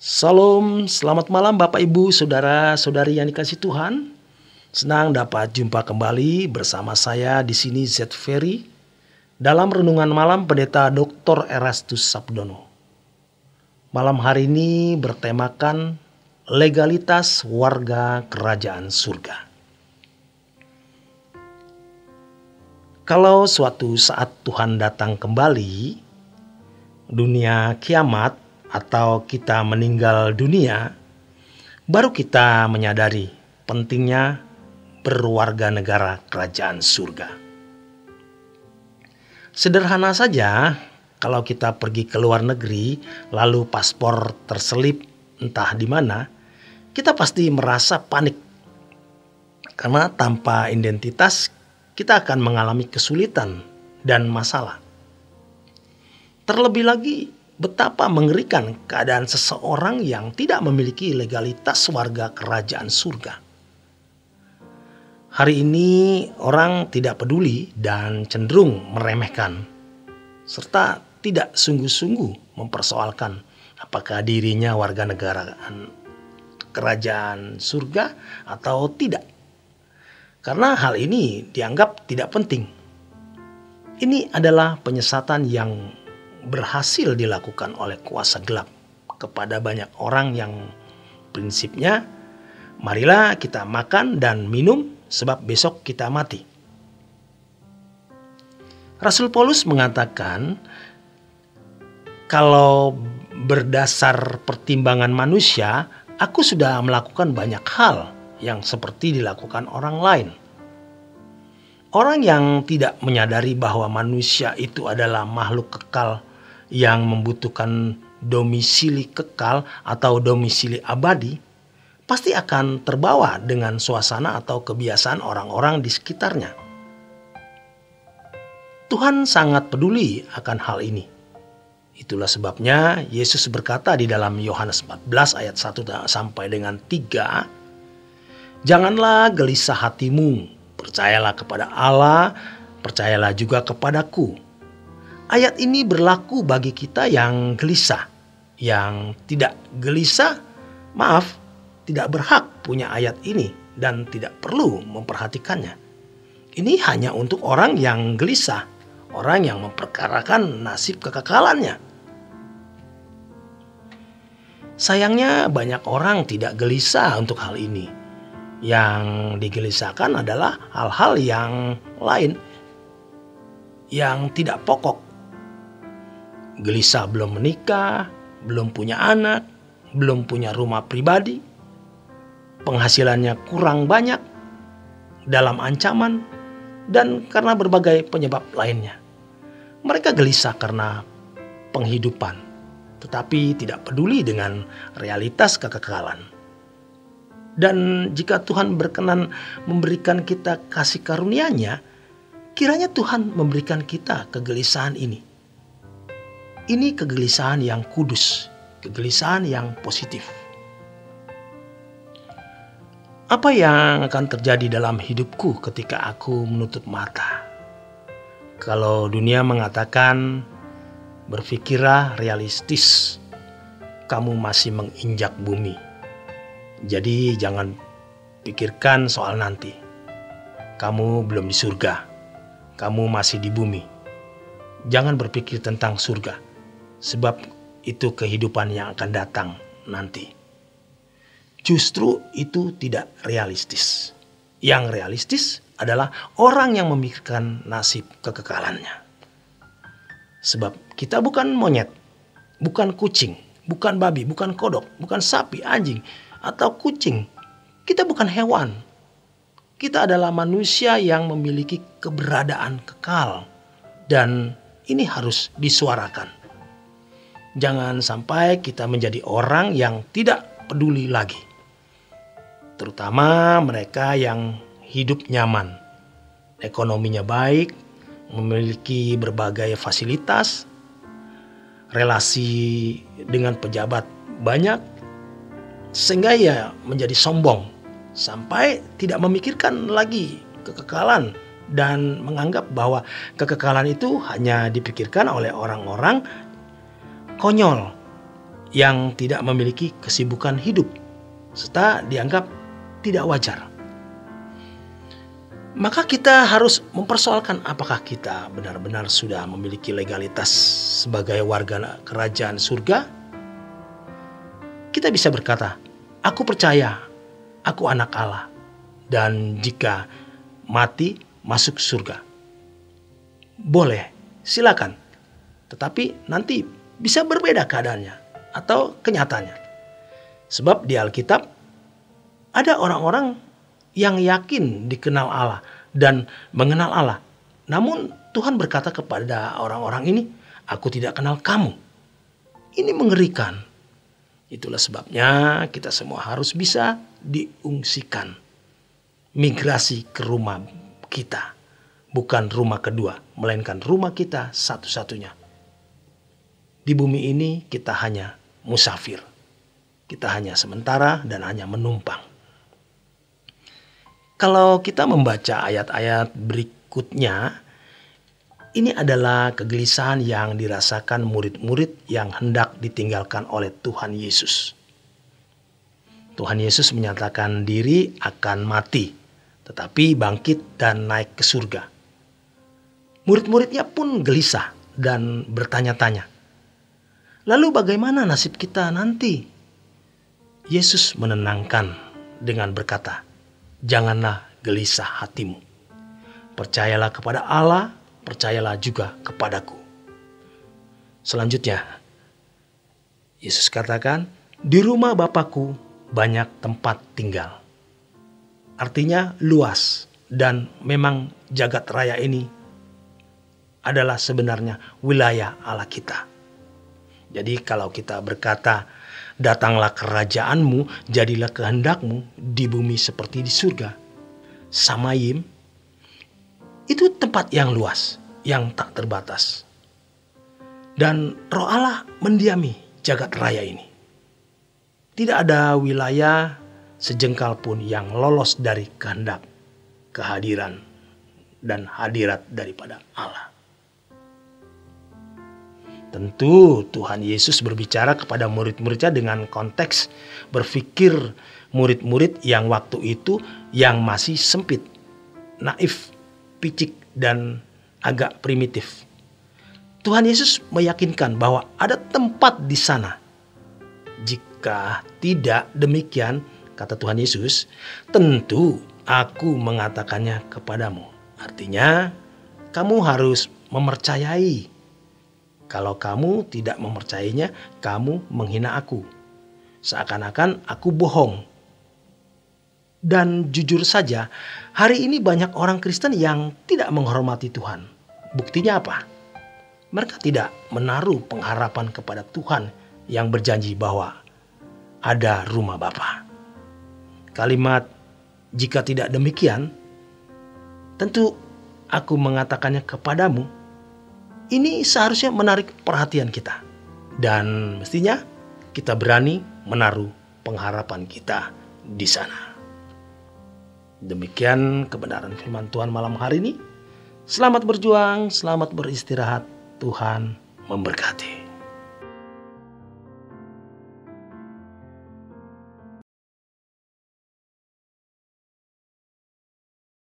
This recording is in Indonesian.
Salam, selamat malam Bapak Ibu, saudara-saudari yang dikasihi Tuhan. Senang dapat jumpa kembali bersama saya di sini Z Ferry dalam renungan malam Pendeta Dr. Erastus Sabdono. Malam hari ini bertemakan legalitas warga kerajaan surga. Kalau suatu saat Tuhan datang kembali, dunia kiamat atau kita meninggal dunia, baru kita menyadari pentingnya berwarga negara kerajaan surga. Sederhana saja, kalau kita pergi ke luar negeri, lalu paspor terselip entah di mana, kita pasti merasa panik. Karena tanpa identitas, kita akan mengalami kesulitan dan masalah. Terlebih lagi, betapa mengerikan keadaan seseorang yang tidak memiliki legalitas warga kerajaan surga. Hari ini orang tidak peduli dan cenderung meremehkan, serta tidak sungguh-sungguh mempersoalkan apakah dirinya warga negara kerajaan surga atau tidak. Karena hal ini dianggap tidak penting. Ini adalah penyesatan yang berhasil dilakukan oleh kuasa gelap kepada banyak orang yang prinsipnya, marilah kita makan dan minum sebab besok kita mati. Rasul Paulus mengatakan, kalau berdasar pertimbangan manusia, aku sudah melakukan banyak hal yang seperti dilakukan orang lain. Orang yang tidak menyadari bahwa manusia itu adalah makhluk kekal yang membutuhkan domisili kekal atau domisili abadi, pasti akan terbawa dengan suasana atau kebiasaan orang-orang di sekitarnya. Tuhan sangat peduli akan hal ini. Itulah sebabnya Yesus berkata di dalam Yohanes 14 ayat 1 sampai dengan 3, "Janganlah gelisah hatimu, percayalah kepada Allah, percayalah juga kepadaku." Ayat ini berlaku bagi kita yang gelisah. Yang tidak gelisah, tidak berhak punya ayat ini dan tidak perlu memperhatikannya. Ini hanya untuk orang yang gelisah, orang yang memperkarakan nasib kekekalannya. Sayangnya banyak orang tidak gelisah untuk hal ini. Yang digelisahkan adalah hal-hal yang lain yang tidak pokok. Gelisah belum menikah, belum punya anak, belum punya rumah pribadi, penghasilannya kurang banyak, dalam ancaman, dan karena berbagai penyebab lainnya. Mereka gelisah karena penghidupan, tetapi tidak peduli dengan realitas kekekalan. Dan jika Tuhan berkenan memberikan kita kasih karunia-Nya, kiranya Tuhan memberikan kita kegelisahan ini. Ini kegelisahan yang kudus, kegelisahan yang positif. Apa yang akan terjadi dalam hidupku ketika aku menutup mata? Kalau dunia mengatakan, berpikirlah realistis, kamu masih menginjak bumi. Jadi jangan pikirkan soal nanti. Kamu belum di surga, kamu masih di bumi. Jangan berpikir tentang surga, sebab itu kehidupan yang akan datang nanti. Justru itu tidak realistis. Yang realistis adalah orang yang memikirkan nasib kekekalannya. Sebab kita bukan monyet, bukan kucing, bukan babi, bukan kodok, bukan sapi, anjing, atau kucing. Kita bukan hewan. Kita adalah manusia yang memiliki keberadaan kekal. Dan ini harus disuarakan. Jangan sampai kita menjadi orang yang tidak peduli lagi. Terutama mereka yang hidup nyaman, ekonominya baik, memiliki berbagai fasilitas, relasi dengan pejabat banyak, sehingga ia menjadi sombong sampai tidak memikirkan lagi kekekalan dan menganggap bahwa kekekalan itu hanya dipikirkan oleh orang-orang konyol yang tidak memiliki kesibukan hidup serta dianggap tidak wajar. Maka kita harus mempersoalkan apakah kita benar-benar sudah memiliki legalitas sebagai warga kerajaan surga. Kita bisa berkata, aku percaya, aku anak Allah, dan jika mati masuk surga. Boleh, silakan. Tetapi nanti bisa berbeda keadaannya atau kenyataannya. Sebab di Alkitab ada orang-orang yang yakin dikenal Allah dan mengenal Allah. Namun Tuhan berkata kepada orang-orang ini, aku tidak kenal kamu. Ini mengerikan. Itulah sebabnya kita semua harus bisa diungsikan. Migrasi ke rumah kita. Bukan rumah kedua, melainkan rumah kita satu-satunya. Di bumi ini kita hanya musafir. Kita hanya sementara dan hanya menumpang. Kalau kita membaca ayat-ayat berikutnya, ini adalah kegelisahan yang dirasakan murid-murid yang hendak ditinggalkan oleh Tuhan Yesus. Tuhan Yesus menyatakan diri akan mati, tetapi bangkit dan naik ke surga. Murid-muridnya pun gelisah dan bertanya-tanya, lalu bagaimana nasib kita nanti? Yesus menenangkan dengan berkata, janganlah gelisah hatimu. Percayalah kepada Allah, percayalah juga kepadaku. Selanjutnya, Yesus katakan, di rumah Bapakku banyak tempat tinggal. Artinya luas, dan memang jagat raya ini adalah sebenarnya wilayah Allah kita. Jadi kalau kita berkata, datanglah kerajaanmu, jadilah kehendakmu di bumi seperti di surga. Samayim, itu tempat yang luas, yang tak terbatas. Dan Roh Allah mendiami jagat raya ini. Tidak ada wilayah sejengkal pun yang lolos dari kehendak, kehadiran, dan hadirat daripada Allah. Tentu Tuhan Yesus berbicara kepada murid-muridnya dengan konteks berpikir murid-murid yang waktu itu yang masih sempit, naif, picik, dan agak primitif. Tuhan Yesus meyakinkan bahwa ada tempat di sana. Jika tidak demikian, kata Tuhan Yesus, tentu aku mengatakannya kepadamu. Artinya, kamu harus mempercayai. Kalau kamu tidak mempercayainya, kamu menghina aku. Seakan-akan aku bohong. Dan jujur saja, hari ini banyak orang Kristen yang tidak menghormati Tuhan. Buktinya apa? Mereka tidak menaruh pengharapan kepada Tuhan yang berjanji bahwa ada rumah Bapa. Kalimat, jika tidak demikian, tentu aku mengatakannya kepadamu. Ini seharusnya menarik perhatian kita. Dan mestinya kita berani menaruh pengharapan kita di sana. Demikian kebenaran firman Tuhan malam hari ini. Selamat berjuang, selamat beristirahat. Tuhan memberkati.